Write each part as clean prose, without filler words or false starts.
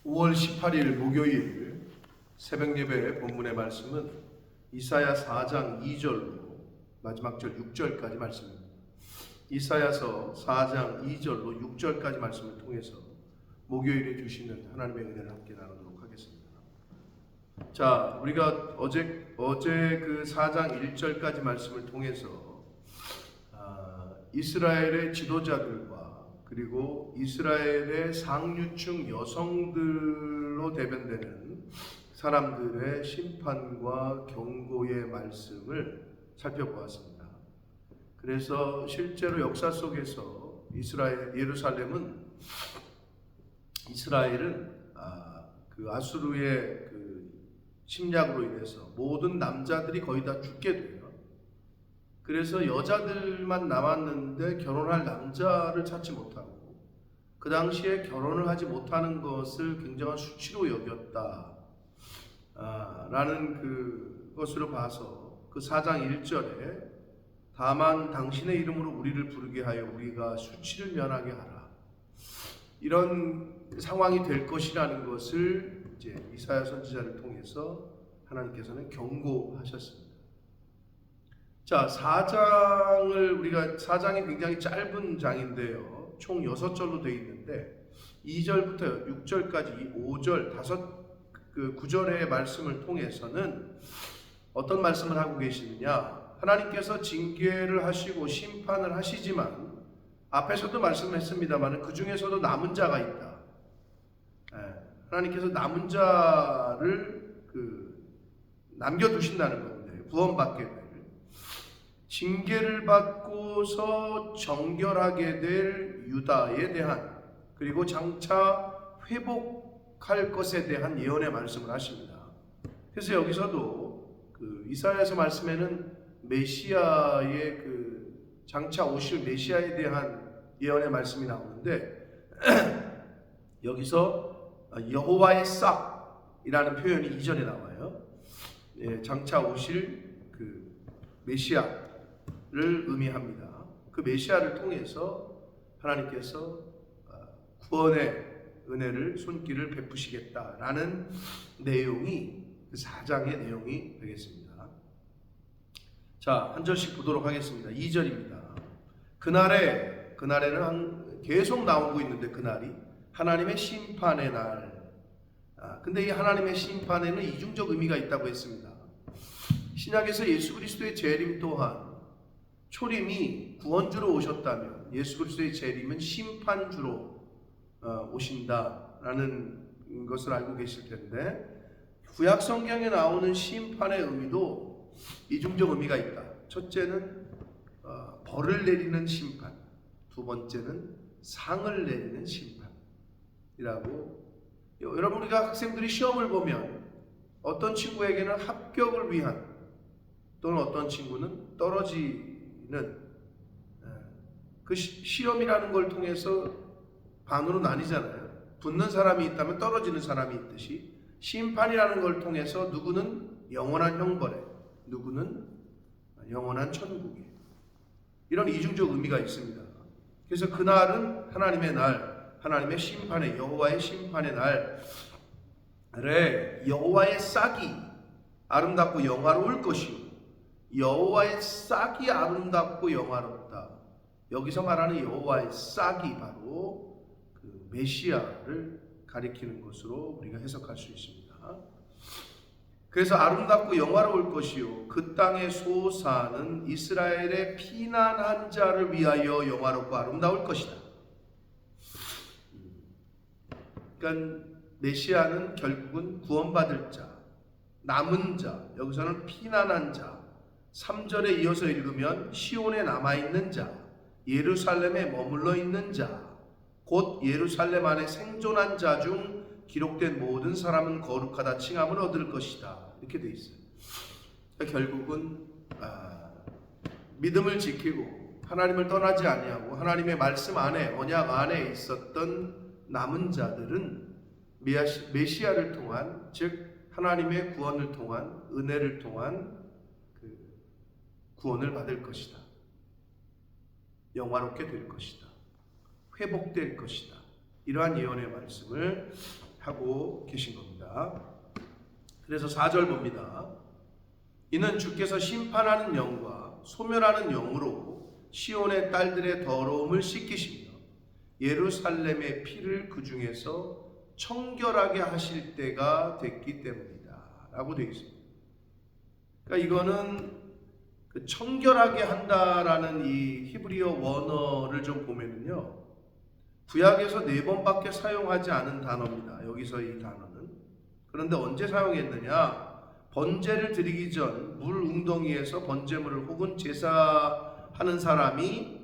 5월 18일 목요일 새벽 예배 본문의 말씀은 이사야 4장 2절로 마지막 절 6절까지 말씀입니다. 이사야서 4장 2절로 6절까지 말씀을 통해서 목요일에 주시는 하나님의 은혜를 함께 나누도록 하겠습니다. 자, 우리가 어제 그 4장 1절까지 말씀을 통해서 이스라엘의 지도자들과 그리고 이스라엘의 상류층 여성들로 대변되는 사람들의 심판과 경고의 말씀을 살펴보았습니다. 그래서 실제로 역사 속에서 예루살렘은 이스라엘은 그 아수르의 그 침략으로 인해서 모든 남자들이 거의 다 죽게 돼요. 그래서 여자들만 남았는데 결혼할 남자를 찾지 못하고 그 당시에 결혼을 하지 못하는 것을 굉장한 수치로 여겼다 라는 그것으로 봐서 그 4장 1절에 다만 당신의 이름으로 우리를 부르게 하여 우리가 수치를 면하게 하라, 이런 상황이 될 것이라는 것을 이제 이사야 선지자를 통해서 하나님께서는 경고하셨습니다. 자, 4장이 굉장히 짧은 장인데요. 총 6절로 되어 있는데 2절부터 6절까지 5절, 9절의 말씀을 통해서는 어떤 말씀을 하고 계시느냐? 하나님께서 징계를 하시고 심판을 하시지만 앞에서도 말씀했습니다만 그 중에서도 남은 자가 있다. 하나님께서 남은 자를 남겨두신다는 겁니다. 구원받게 될, 징계를 받고서 정결하게 될 유다에 대한, 그리고 장차 회복할 것에 대한 예언의 말씀을 하십니다. 그래서 여기서도 이사야서 말씀에는 메시아의 장차 오실 메시아에 대한 예언의 말씀이 나오는데 여기서 여호와의 싹이라는 표현이 이전에 나와요. 장차 오실 메시아를 의미합니다. 그 메시아를 통해서 하나님께서 구원의 은혜를, 손길을 베푸시겠다라는 내용이 그 4장의 내용이 되겠습니다. 자, 한 절씩 보도록 하겠습니다. 2절입니다. 그날에는 계속 나오고 있는데 그날이 하나님의 심판의 날. 근데 이 하나님의 심판에는 이중적 의미가 있다고 했습니다. 신약에서 예수 그리스도의 재림 또한 초림이 구원주로 오셨다면 예수 그리스도의 재림은 심판주로 오신다라는 것을 알고 계실 텐데, 구약 성경에 나오는 심판의 의미도 이중적 의미가 있다. 첫째는 벌을 내리는 심판, 두 번째는 상을 내리는 심판이라고. 여러분, 우리가 학생들이 시험을 보면 어떤 친구에게는 합격을 위한, 또는 어떤 친구는 떨어지는, 그 시험이라는 걸 통해서 반으로 나뉘잖아요. 붙는 사람이 있다면 떨어지는 사람이 있듯이 심판이라는 걸 통해서 누구는 영원한 형벌에, 누구는 영원한 천국에, 이런 이중적 의미가 있습니다. 그래서 그날은 하나님의 날, 하나님의 심판의, 여호와의 심판의 날에 여호와의 싹이 아름답고 영화로울 것이요, 여호와의 싹이 아름답고 영화롭다. 여기서 말하는 여호와의 싹이 바로 메시아를 가리키는 것으로 우리가 해석할 수 있습니다. 그래서 아름답고 영화로울 것이요, 그 땅에 소사는 이스라엘의 피난한 자를 위하여 영화롭고 아름다울 것이다. 그러니까 메시아는 결국은 구원받을 자, 남은 자, 여기서는 피난한 자, 3절에 이어서 읽으면 시온에 남아있는 자, 예루살렘에 머물러 있는 자, 곧 예루살렘 안에 생존한 자 중 기록된 모든 사람은 거룩하다 칭함을 얻을 것이다, 이렇게 돼 있어요. 그러니까 결국은 믿음을 지키고 하나님을 떠나지 아니하고 하나님의 말씀 안에, 언약 안에 있었던 남은 자들은 메시아를 통한, 즉 하나님의 구원을 통한, 은혜를 통한 구원을 받을 것이다, 영화롭게 될 것이다, 회복될 것이다, 이러한 예언의 말씀을 하고 계신 겁니다. 그래서 4절 봅니다. 이는 주께서 심판하는 영과 소멸하는 영으로 시온의 딸들의 더러움을 씻기시며 예루살렘의 피를 그 중에서 청결하게 하실 때가 됐기 때문이다 라고 되어 있습니다. 그러니까 이거는 그 청결하게 한다라는 이 히브리어 원어를 좀 보면은요, 구약에서 4번밖에 사용하지 않은 단어입니다. 여기서 이 단어는. 그런데 언제 사용했느냐? 번제를 드리기 전 물 웅덩이에서 번제물을 혹은 제사하는 사람이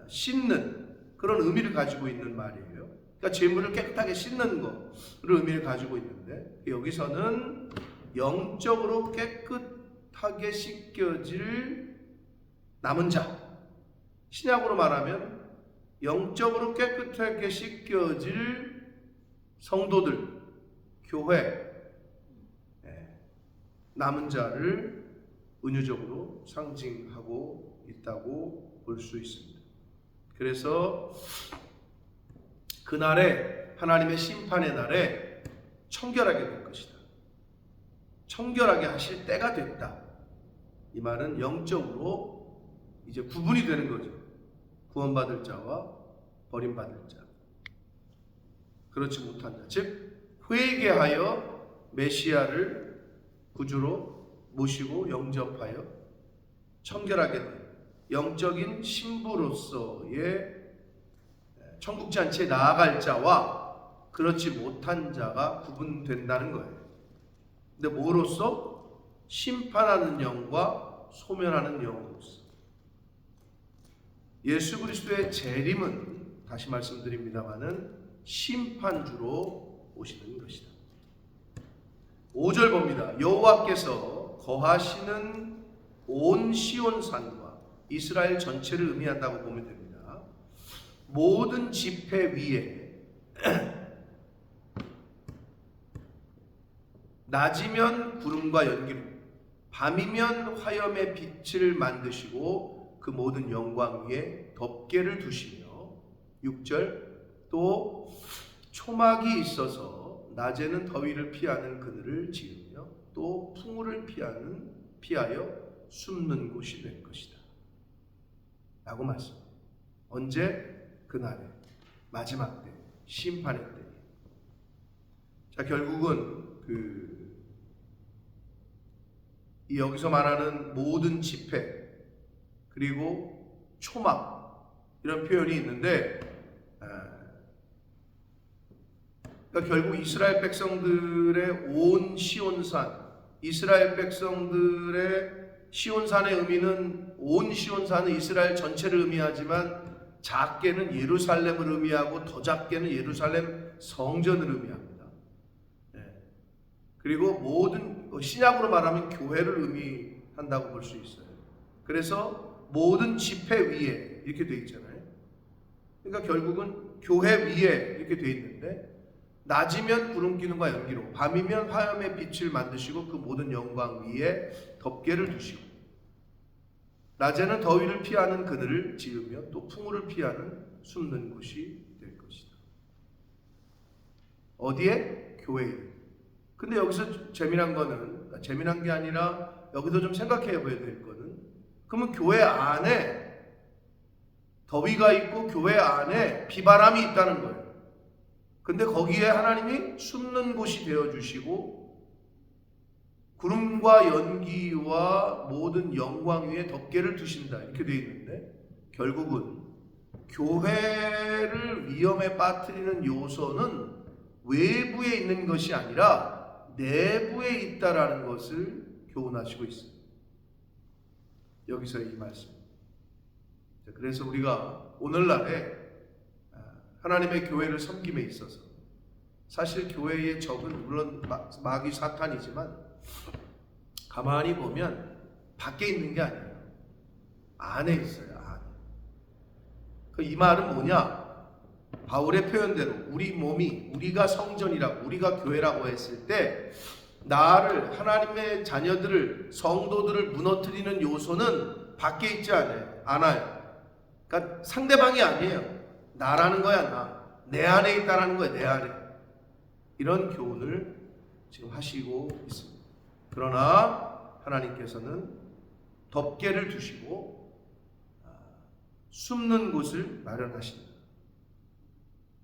씻는 그런 의미를 가지고 있는 말이에요. 그러니까 제물을 깨끗하게 씻는 거를 의미를 가지고 있는데, 여기서는 영적으로 깨끗하게 씻겨질 남은 자, 신약으로 말하면 영적으로 깨끗하게 씻겨질 성도들, 교회, 남은 자를 은유적으로 상징하고 있다고 볼 수 있습니다. 그래서 그날에, 하나님의 심판의 날에 청결하게 될 것이다, 청결하게 하실 때가 됐다. 이 말은 영적으로 이제 구분이 되는 거죠. 구원받을 자와 버림받을 자, 그렇지 못한 자, 즉 회개하여 메시아를 구주로 모시고 영접하여 청결하게 된 영적인 신부로서의 천국잔치에 나아갈 자와 그렇지 못한 자가 구분된다는 거예요. 근데 뭐로써? 심판하는 영과 소멸하는 영으로서. 예수 그리스도의 재림은 다시 말씀드립니다마는 심판주로 오시는 것이다. 5절 봅니다. 여호와께서 거하시는 온 시온산과 이스라엘 전체를 의미한다고 보면 됩니다. 모든 지폐 위에 낮이면 구름과 연기로, 밤이면 화염의 빛을 만드시고 그 모든 영광 위에 덮개를 두시며, 6절, 또 초막이 있어서 낮에는 더위를 피하는 그늘을 지으며 또 풍우를 피하여 숨는 곳이 될 것이다 라고 말씀합니다. 언제? 그날에, 마지막 때, 심판의 때. 자, 결국은 이 여기서 말하는 모든 지폐 그리고 초막, 이런 표현이 있는데, 그러니까 결국 이스라엘 백성들의 온 시온산, 이스라엘 백성들의 시온산의 의미는, 온 시온산은 이스라엘 전체를 의미하지만 작게는 예루살렘을 의미하고 더 작게는 예루살렘 성전을 의미합니다. 그리고 모든, 신약으로 말하면 교회를 의미한다고 볼 수 있어요. 그래서 모든 지폐 위에 이렇게 돼 있잖아요. 그러니까 결국은 교회 위에 이렇게 돼 있는데, 낮이면 구름 기둥과 연기로, 밤이면 화염의 빛을 만드시고 그 모든 영광 위에 덮개를 두시고, 낮에는 더위를 피하는 그늘을 지으며 또 풍우를 피하는 숨는 곳이 될 것이다. 어디에? 교회에. 근데 여기서 재미난 거는, 재미난 게 아니라 여기서 좀 생각해 봐야 될 거는, 그러면 교회 안에 더위가 있고 교회 안에 비바람이 있다는 거예요. 근데 거기에 하나님이 숨는 곳이 되어주시고 구름과 연기와 모든 영광 위에 덮개를 두신다, 이렇게 되어 있는데, 결국은 교회를 위험에 빠뜨리는 요소는 외부에 있는 것이 아니라 내부에 있다라는 것을 교훈하시고 있습니다. 여기서 이 말씀. 그래서 우리가 오늘날에 하나님의 교회를 섬김에 있어서, 사실 교회의 적은 물론 마귀 사탄이지만 가만히 보면 밖에 있는 게 아니에요. 안에 있어요. 안에. 이 말은 뭐냐? 바울의 표현대로 우리 몸이, 우리가 성전이라고, 우리가 교회라고 했을 때 나를, 하나님의 자녀들을, 성도들을 무너뜨리는 요소는 밖에 있지 않아요. 그러니까 상대방이 아니에요. 나라는 거야, 나. 내 안에 있다라는 거야, 내 안에. 이런 교훈을 지금 하시고 있습니다. 그러나 하나님께서는 덮개를 두시고 숨는 곳을 마련하신다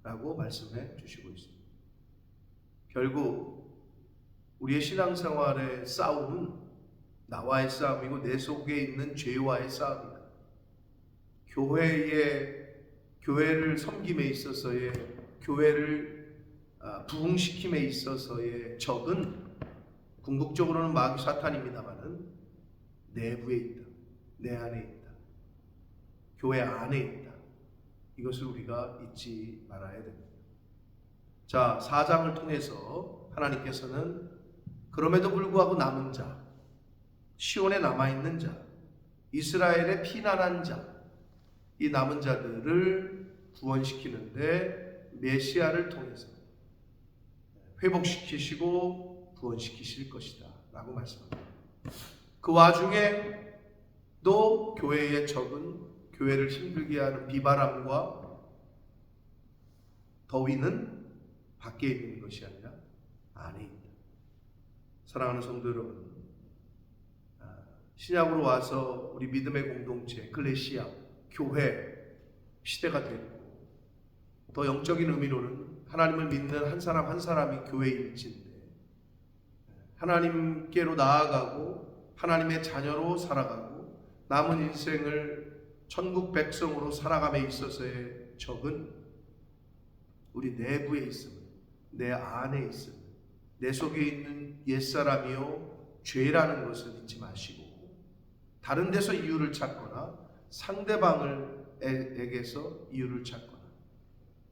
라고 말씀해 주시고 있습니다. 결국 우리의 신앙생활의 싸움은 나와의 싸움이고 내 속에 있는 죄와의 싸움이다. 교회를 섬김에 있어서의, 교회를 부흥시킴에 있어서의 적은 궁극적으로는 마귀 사탄입니다마는 내부에 있다. 내 안에 있다. 교회 안에 있다. 이것을 우리가 잊지 말아야 됩니다. 자, 4장을 통해서 하나님께서는 그럼에도 불구하고 남은 자, 시온에 남아있는 자, 이스라엘의 피난한 자, 이 남은 자들을 구원시키는데 메시아를 통해서 회복시키시고 구원시키실 것이다 라고 말씀합니다. 그 와중에 또 교회의 적은, 교회를 힘들게 하는 비바람과 더위는 밖에 있는 것이 아니라 안에 있다. 사랑하는 성도 여러분, 신약으로 와서 우리 믿음의 공동체, 에클레시아, 교회 시대가 됐고, 더 영적인 의미로는 하나님을 믿는 한 사람 한 사람이 교회의 일지인데, 하나님께로 나아가고 하나님의 자녀로 살아가고 남은 인생을 천국 백성으로 살아감에 있어서의 적은 우리 내부에 있습니다. 내 안에 있습니다. 내 속에 있는 옛사람이요 죄라는 것을 잊지 마시고, 다른 데서 이유를 찾거나 상대방에게서 이유를 찾거나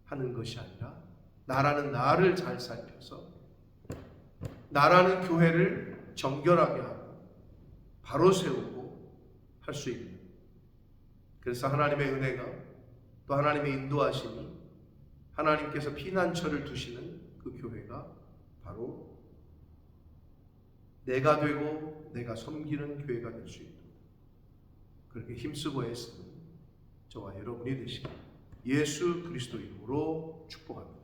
하는 것이 아니라 나라는 나를 잘 살펴서 나라는 교회를 정결하게 하고 바로 세우고 할 수 있는, 그래서 하나님의 은혜가, 또 하나님의 인도하심이, 하나님께서 피난처를 두시는 그 교회가 바로 내가 되고 내가 섬기는 교회가 될 수 있도록 그렇게 힘쓰고 애쓰는 저와 여러분이 되시길 예수 그리스도 이름으로 축복합니다.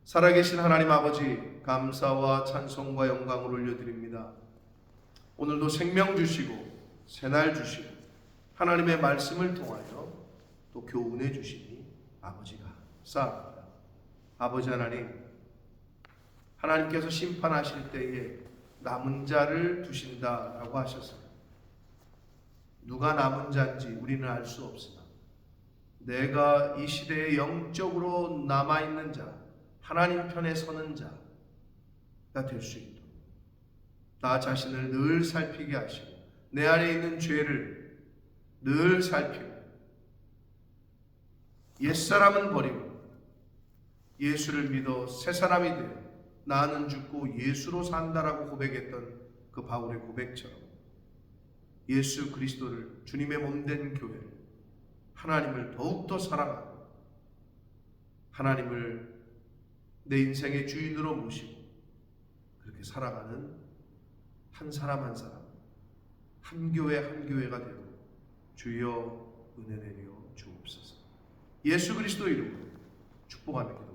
살아계신 하나님 아버지, 감사와 찬송과 영광을 올려드립니다. 오늘도 생명 주시고 새날 주시고 하나님의 말씀을 통하여 또 교훈해 주시니 아버지가 감사합니다. 아버지 하나님, 하나님께서 심판하실 때에 남은 자를 두신다라고 하셨습니다. 누가 남은 자인지 우리는 알 수 없으나 내가 이 시대에 영적으로 남아있는 자, 하나님 편에 서는 자가 될 수 있도록 나 자신을 늘 살피게 하시고 내 안에 있는 죄를 늘 살피고 옛사람은 버리고 예수를 믿어 새 사람이 되어 나는 죽고 예수로 산다라고 고백했던 그 바울의 고백처럼 예수 그리스도를, 주님의 몸된 교회를, 하나님을 더욱더 사랑하고 하나님을 내 인생의 주인으로 모시고 그렇게 살아가는 한 사람 한 사람, 한 교회 한 교회가 되도록 주여 은혜 내려 주옵소서. 예수 그리스도 이름으로 축복합니다.